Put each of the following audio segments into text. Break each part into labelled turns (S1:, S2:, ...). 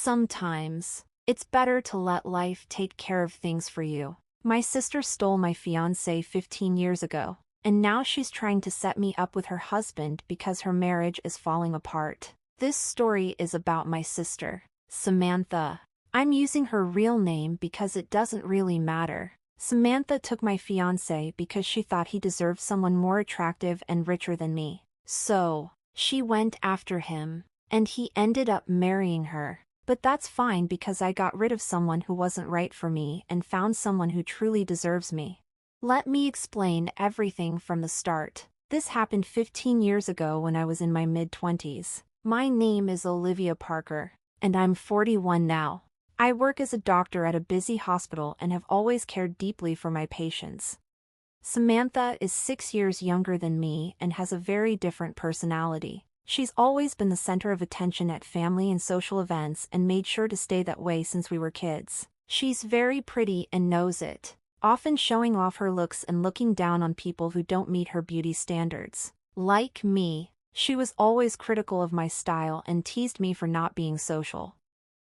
S1: Sometimes, it's better to let life take care of things for you. My sister stole my fiancé 15 years ago, and now she's trying to set me up with her husband because her marriage is falling apart. This story is about my sister, Samantha. I'm using her real name because it doesn't really matter. Samantha took my fiancé because she thought he deserved someone more attractive and richer than me. So, she went after him, and he ended up marrying her. But that's fine because I got rid of someone who wasn't right for me and found someone who truly deserves me. Let me explain everything from the start. This happened 15 years ago when I was in my mid-20s. My name is Olivia Parker, and I'm 41 now. I work as a doctor at a busy hospital and have always cared deeply for my patients. Samantha is 6 years younger than me and has a very different personality. She's always been the center of attention at family and social events and made sure to stay that way since we were kids. She's very pretty and knows it, often showing off her looks and looking down on people who don't meet her beauty standards. Like me, she was always critical of my style and teased me for not being social.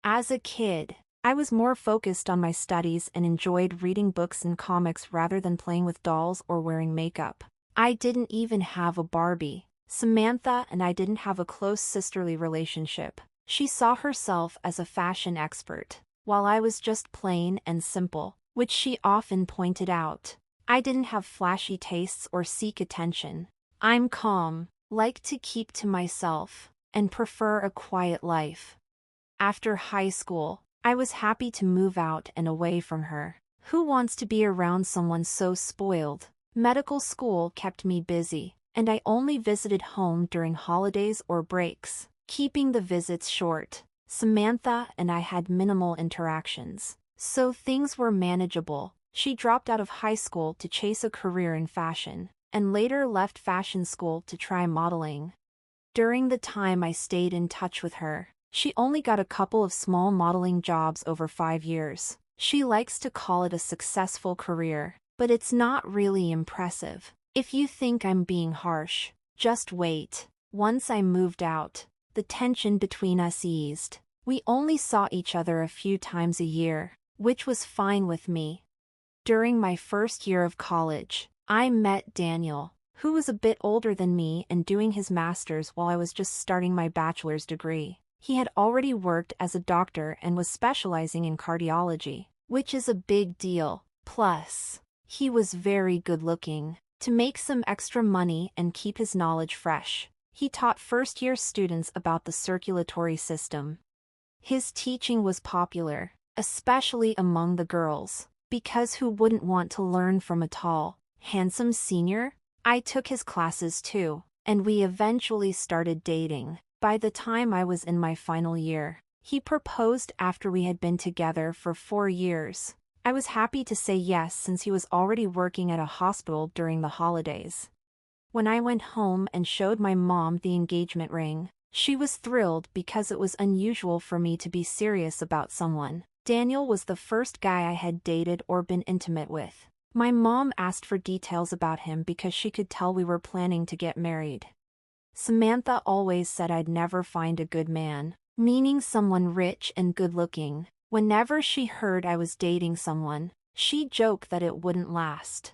S1: As a kid, I was more focused on my studies and enjoyed reading books and comics rather than playing with dolls or wearing makeup. I didn't even have a Barbie. Samantha and I didn't have a close sisterly relationship. She saw herself as a fashion expert, while I was just plain and simple, which she often pointed out. I didn't have flashy tastes or seek attention. I'm calm, like to keep to myself, and prefer a quiet life. After high school, I was happy to move out and away from her. Who wants to be around someone so spoiled? Medical school kept me busy, and I only visited home during holidays or breaks, keeping the visits short. Samantha and I had minimal interactions, so things were manageable. She dropped out of high school to chase a career in fashion, and later left fashion school to try modeling. During the time I stayed in touch with her, she only got a couple of small modeling jobs over 5 years. She likes to call it a successful career, but it's not really impressive. If you think I'm being harsh, just wait. Once I moved out, the tension between us eased. We only saw each other a few times a year, which was fine with me. During my first year of college, I met Daniel, who was a bit older than me and doing his master's while I was just starting my bachelor's degree. He had already worked as a doctor and was specializing in cardiology, which is a big deal. Plus, he was very good-looking. To make some extra money and keep his knowledge fresh, he taught first-year students about the circulatory system. His teaching was popular, especially among the girls, because who wouldn't want to learn from a tall, handsome senior? I took his classes too, and we eventually started dating. By the time I was in my final year, he proposed after we had been together for 4 years. I was happy to say yes since he was already working at a hospital during the holidays. When I went home and showed my mom the engagement ring, she was thrilled because it was unusual for me to be serious about someone. Daniel was the first guy I had dated or been intimate with. My mom asked for details about him because she could tell we were planning to get married. Samantha always said I'd never find a good man, meaning someone rich and good-looking. Whenever she heard I was dating someone, she joked that it wouldn't last.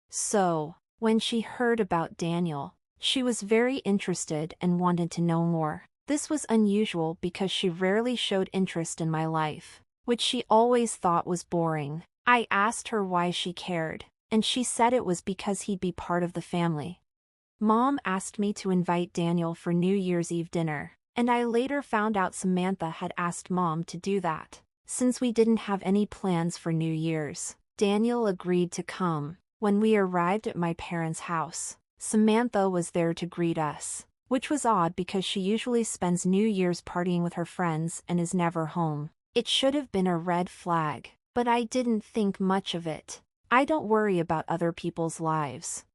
S1: So, when she heard about Daniel, she was very interested and wanted to know more. This was unusual because she rarely showed interest in my life, which she always thought was boring. I asked her why she cared, and she said it was because he'd be part of the family. Mom asked me to invite Daniel for New Year's Eve dinner, and I later found out Samantha had asked Mom to do that. Since we didn't have any plans for New Year's, Daniel agreed to come. When we arrived at my parents' house, Samantha was there to greet us, which was odd because she usually spends New Year's partying with her friends and is never home. It should have been a red flag, but I didn't think much of it. I don't worry about other people's lives.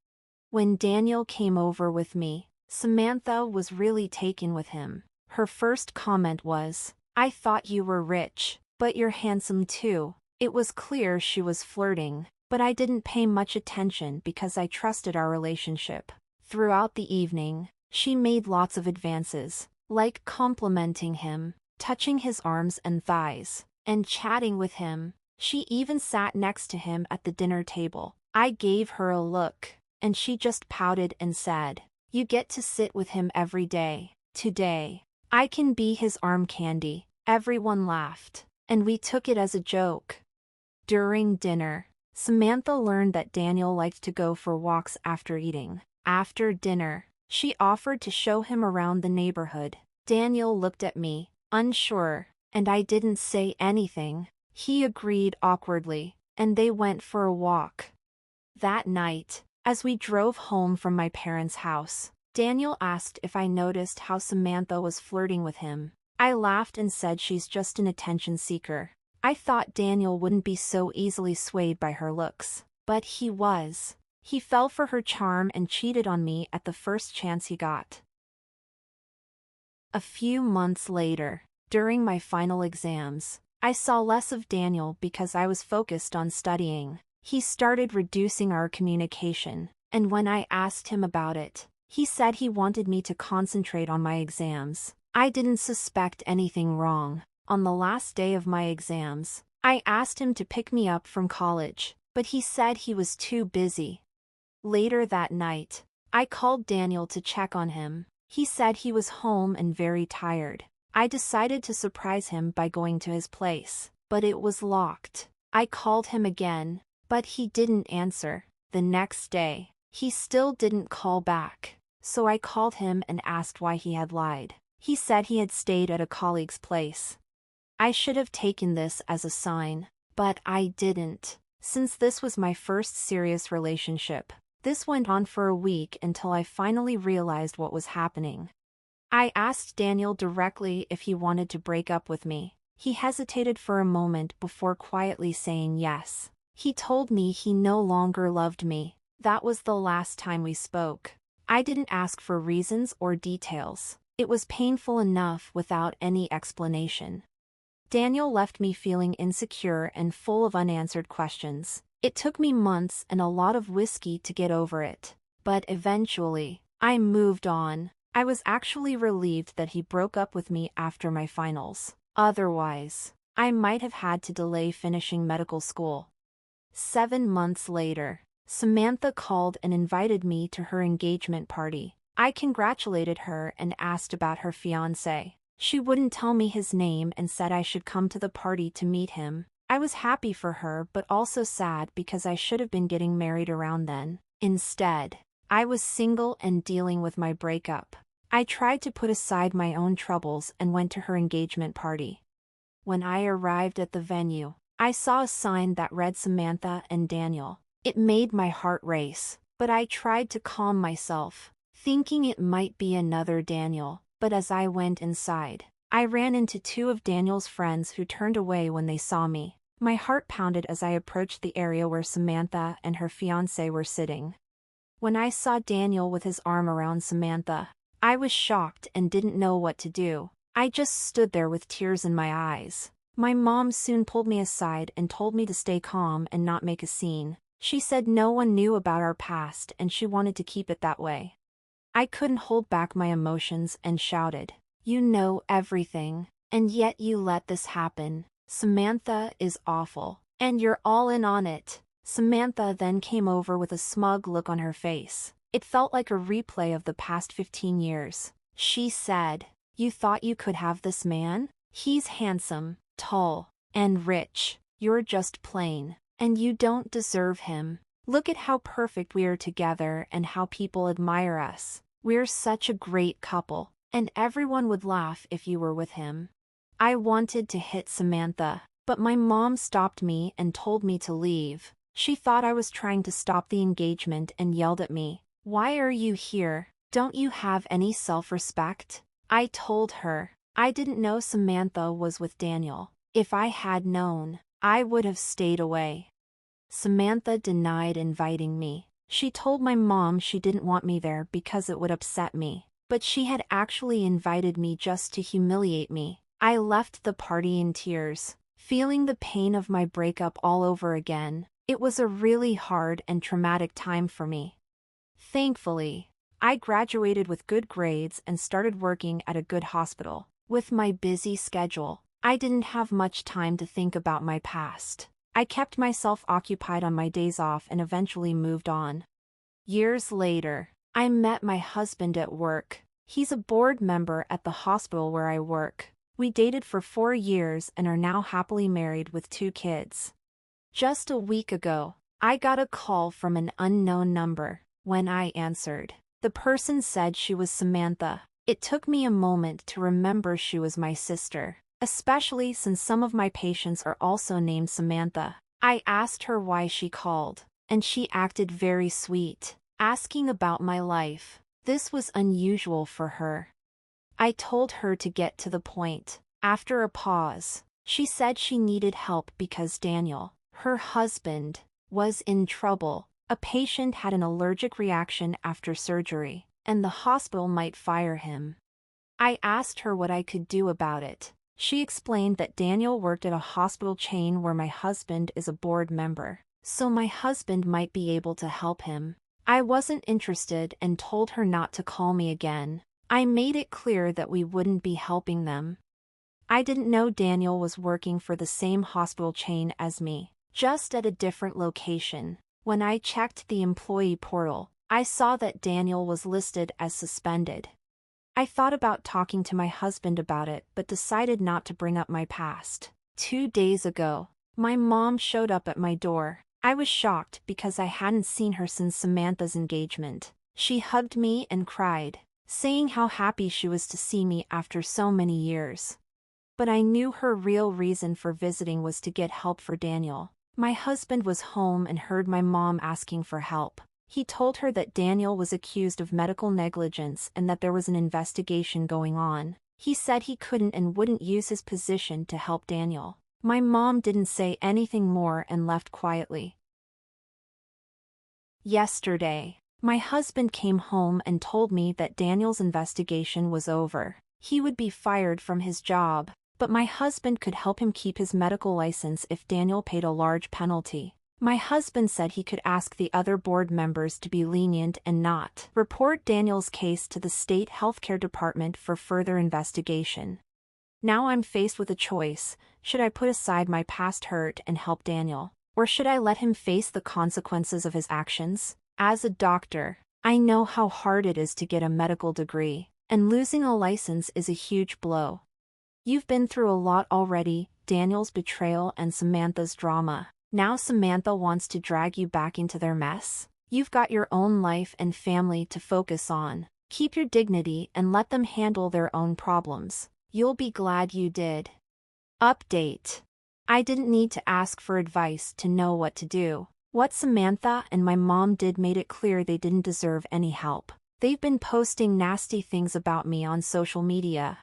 S1: When Daniel came over with me, Samantha was really taken with him. Her first comment was, "I thought you were rich, but you're handsome too." It was clear she was flirting, but I didn't pay much attention because I trusted our relationship. Throughout the evening, she made lots of advances, like complimenting him. touching his arms and thighs, and chatting with him. She even sat next to him at the dinner table. I gave her a look, and she just pouted and said, "You get to sit with him every day. Today, I can be his arm candy." Everyone laughed, and we took it as a joke. During dinner, Samantha learned that Daniel liked to go for walks after eating. After dinner, she offered to show him around the neighborhood. Daniel looked at me, unsure, and I didn't say anything. He agreed awkwardly, and they went for a walk. That night, as we drove home from my parents' house, Daniel asked if I noticed how Samantha was flirting with him. I laughed and said she's just an attention seeker. I thought Daniel wouldn't be so easily swayed by her looks, but he was. He fell for her charm and cheated on me at the first chance he got. A few months later, during my final exams, I saw less of Daniel because I was focused on studying. He started reducing our communication, and when I asked him about it, he said he wanted me to concentrate on my exams. I didn't suspect anything wrong. On the last day of my exams, I asked him to pick me up from college, but he said he was too busy. Later that night, I called Daniel to check on him. He said he was home and very tired. I decided to surprise him by going to his place, but it was locked. I called him again, but he didn't answer. The next day, he still didn't call back, so I called him and asked why he had lied. He said he had stayed at a colleague's place. I should have taken this as a sign, but I didn't. Since this was my first serious relationship, this went on for a week until I finally realized what was happening. I asked Daniel directly if he wanted to break up with me. He hesitated for a moment before quietly saying yes. He told me he no longer loved me. That was the last time we spoke. I didn't ask for reasons or details. It was painful enough without any explanation. Daniel left me feeling insecure and full of unanswered questions. It took me months and a lot of whiskey to get over it. But eventually, I moved on. I was actually relieved that he broke up with me after my finals. Otherwise, I might have had to delay finishing medical school. 7 months later, Samantha called and invited me to her engagement party. I congratulated her and asked about her fiancé. She wouldn't tell me his name and said I should come to the party to meet him. I was happy for her but also sad because I should have been getting married around then. Instead, I was single and dealing with my breakup. I tried to put aside my own troubles and went to her engagement party. When I arrived at the venue, I saw a sign that read Samantha and Daniel. It made my heart race, but I tried to calm myself, thinking it might be another Daniel. But as I went inside, I ran into 2 of Daniel's friends who turned away when they saw me. My heart pounded as I approached the area where Samantha and her fiancé were sitting. When I saw Daniel with his arm around Samantha, I was shocked and didn't know what to do. I just stood there with tears in my eyes. My mom soon pulled me aside and told me to stay calm and not make a scene. She said no one knew about our past and she wanted to keep it that way. I couldn't hold back my emotions and shouted, "You know everything, and yet you let this happen. Samantha is awful, and you're all in on it." Samantha then came over with a smug look on her face. It felt like a replay of the past 15 years. She said, "You thought you could have this man? He's handsome, tall, and rich. You're just plain, and you don't deserve him. Look at how perfect we are together and how people admire us. We're such a great couple, and everyone would laugh if you were with him." I wanted to hit Samantha, but my mom stopped me and told me to leave. She thought I was trying to stop the engagement and yelled at me, "Why are you here? Don't you have any self-respect?" I told her I didn't know Samantha was with Daniel. If I had known, I would have stayed away. Samantha denied inviting me. She told my mom she didn't want me there because it would upset me, but she had actually invited me just to humiliate me. I left the party in tears, feeling the pain of my breakup all over again. It was a really hard and traumatic time for me. Thankfully, I graduated with good grades and started working at a good hospital. With my busy schedule, I didn't have much time to think about my past. I kept myself occupied on my days off and eventually moved on. Years later, I met my husband at work. He's a board member at the hospital where I work. We dated for 4 years and are now happily married with 2 kids. Just a week ago, I got a call from an unknown number. When I answered, the person said she was Samantha. It took me a moment to remember she was my sister, especially since some of my patients are also named Samantha. I asked her why she called, and she acted very sweet, asking about my life. This was unusual for her. I told her to get to the point. After a pause, she said she needed help because Daniel, her husband, was in trouble. A patient had an allergic reaction after surgery, and the hospital might fire him. I asked her what I could do about it. She explained that Daniel worked at a hospital chain where my husband is a board member, so my husband might be able to help him. I wasn't interested and told her not to call me again. I made it clear that we wouldn't be helping them. I didn't know Daniel was working for the same hospital chain as me, just at a different location. When I checked the employee portal, I saw that Daniel was listed as suspended. I thought about talking to my husband about it but decided not to bring up my past. 2 days ago, my mom showed up at my door. I was shocked because I hadn't seen her since Samantha's engagement. She hugged me and cried, saying how happy she was to see me after so many years. But I knew her real reason for visiting was to get help for Daniel. My husband was home and heard my mom asking for help. He told her that Daniel was accused of medical negligence and that there was an investigation going on. He said he couldn't and wouldn't use his position to help Daniel. My mom didn't say anything more and left quietly. Yesterday, my husband came home and told me that Daniel's investigation was over. He would be fired from his job, but my husband could help him keep his medical license if Daniel paid a large penalty. My husband said he could ask the other board members to be lenient and not report Daniel's case to the state healthcare department for further investigation. Now I'm faced with a choice. Should I put aside my past hurt and help Daniel, or should I let him face the consequences of his actions? As a doctor, I know how hard it is to get a medical degree, and losing a license is a huge blow. You've been through a lot already, Daniel's betrayal and Samantha's drama. Now Samantha wants to drag you back into their mess. You've got your own life and family to focus on. Keep your dignity and let them handle their own problems. You'll be glad you did. Update. I didn't need to ask for advice to know what to do. What Samantha and my mom did made it clear they didn't deserve any help. They've been posting nasty things about me on social media.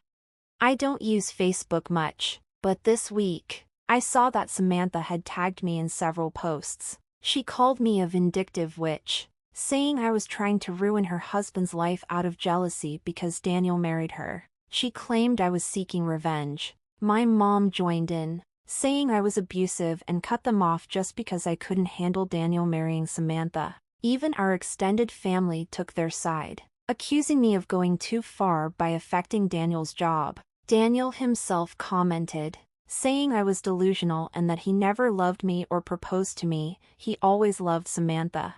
S1: I don't use Facebook much, but this week, I saw that Samantha had tagged me in several posts. She called me a vindictive witch, saying I was trying to ruin her husband's life out of jealousy because Daniel married her. She claimed I was seeking revenge. My mom joined in, saying I was abusive and cut them off just because I couldn't handle Daniel marrying Samantha. Even our extended family took their side, accusing me of going too far by affecting Daniel's job. Daniel himself commented, saying I was delusional and that he never loved me or proposed to me, he always loved Samantha.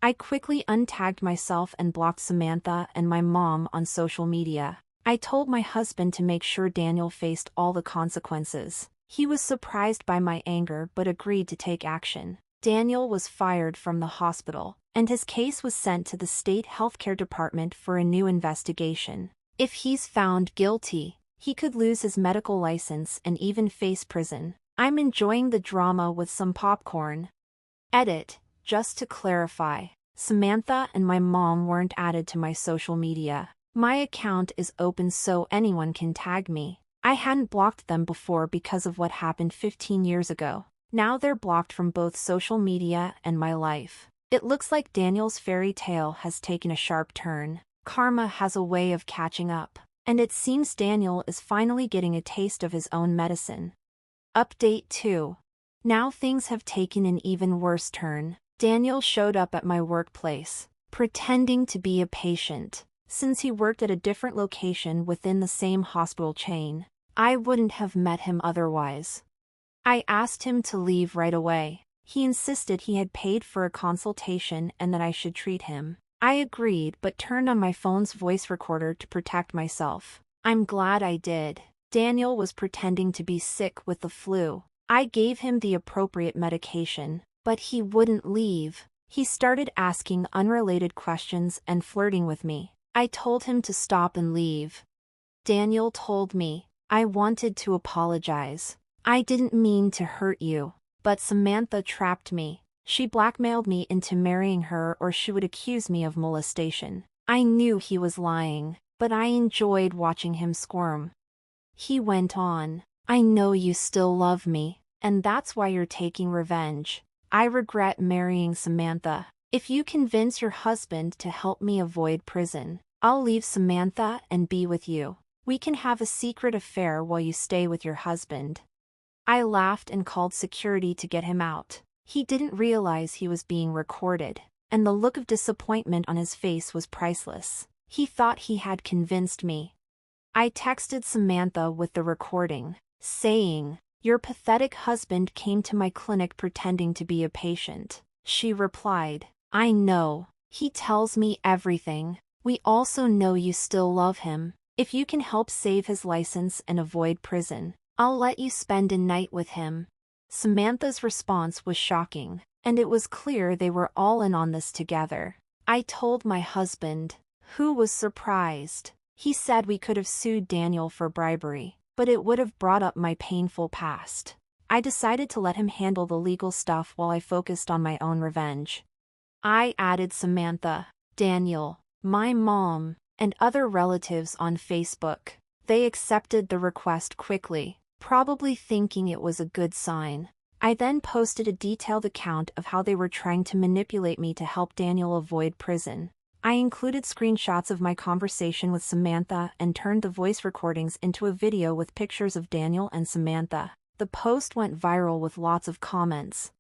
S1: I quickly untagged myself and blocked Samantha and my mom on social media. I told my husband to make sure Daniel faced all the consequences. He was surprised by my anger but agreed to take action. Daniel was fired from the hospital, and his case was sent to the state healthcare department for a new investigation. If he's found guilty, he could lose his medical license and even face prison. I'm enjoying the drama with some popcorn. Edit. Just to clarify, Samantha and my mom weren't added to my social media. My account is open so anyone can tag me. I hadn't blocked them before because of what happened 15 years ago. Now they're blocked from both social media and my life. It looks like Daniel's fairy tale has taken a sharp turn. Karma has a way of catching up, and it seems Daniel is finally getting a taste of his own medicine. Update 2. Now things have taken an even worse turn. Daniel showed up at my workplace, pretending to be a patient, since he worked at a different location within the same hospital chain. I wouldn't have met him otherwise. I asked him to leave right away. He insisted he had paid for a consultation and that I should treat him. I agreed but turned on my phone's voice recorder to protect myself. I'm glad I did. Daniel was pretending to be sick with the flu. I gave him the appropriate medication, but he wouldn't leave. He started asking unrelated questions and flirting with me. I told him to stop and leave. Daniel told me, I wanted to apologize. I didn't mean to hurt you. But Samantha trapped me. She blackmailed me into marrying her or she would accuse me of molestation. I knew he was lying, but I enjoyed watching him squirm. He went on, I know you still love me, and that's why you're taking revenge. I regret marrying Samantha. If you convince your husband to help me avoid prison, I'll leave Samantha and be with you. We can have a secret affair while you stay with your husband. I laughed and called security to get him out. He didn't realize he was being recorded, and the look of disappointment on his face was priceless. He thought he had convinced me. I texted Samantha with the recording, saying, Your pathetic husband came to my clinic pretending to be a patient. She replied, I know. He tells me everything. We also know you still love him. If you can help save his license and avoid prison, I'll let you spend a night with him. Samantha's response was shocking, and it was clear they were all in on this together. I told my husband, who was surprised. He said we could have sued Daniel for bribery, but it would have brought up my painful past. I decided to let him handle the legal stuff while I focused on my own revenge. I added Samantha, Daniel, my mom, and other relatives on Facebook. They accepted the request quickly, probably thinking it was a good sign. I then posted a detailed account of how they were trying to manipulate me to help Daniel avoid prison. I included screenshots of my conversation with Samantha and turned the voice recordings into a video with pictures of Daniel and Samantha. The post went viral with lots of comments.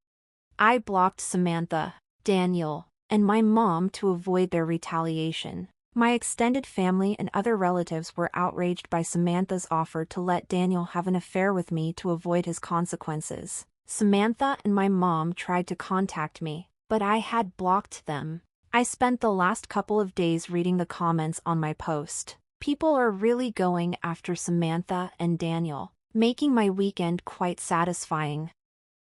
S1: I blocked Samantha, Daniel, and my mom to avoid their retaliation. My extended family and other relatives were outraged by Samantha's offer to let Daniel have an affair with me to avoid his consequences. Samantha and my mom tried to contact me, but I had blocked them. I spent the last couple of days reading the comments on my post. People are really going after Samantha and Daniel, making my weekend quite satisfying.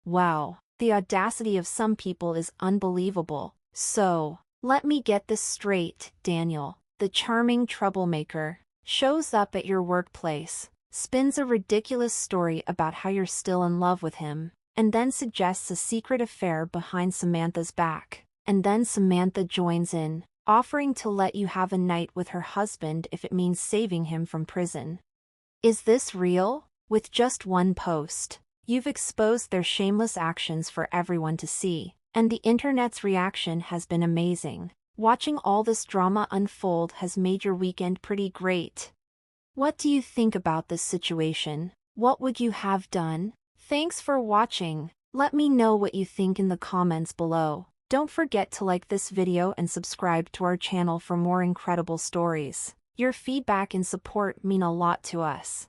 S1: Wow, the audacity of some people is unbelievable. So, let me get this straight, Daniel, the charming troublemaker, shows up at your workplace, spins a ridiculous story about how you're still in love with him, and then suggests a secret affair behind Samantha's back. And then Samantha joins in, offering to let you have a night with her husband if it means saving him from prison. Is this real? With just one post, you've exposed their shameless actions for everyone to see. And the internet's reaction has been amazing. Watching all this drama unfold has made your weekend pretty great. What do you think about this situation? What would you have done? Thanks for watching. Let me know what you think in the comments below. Don't forget to like this video and subscribe to our channel for more incredible stories. Your feedback and support mean a lot to us.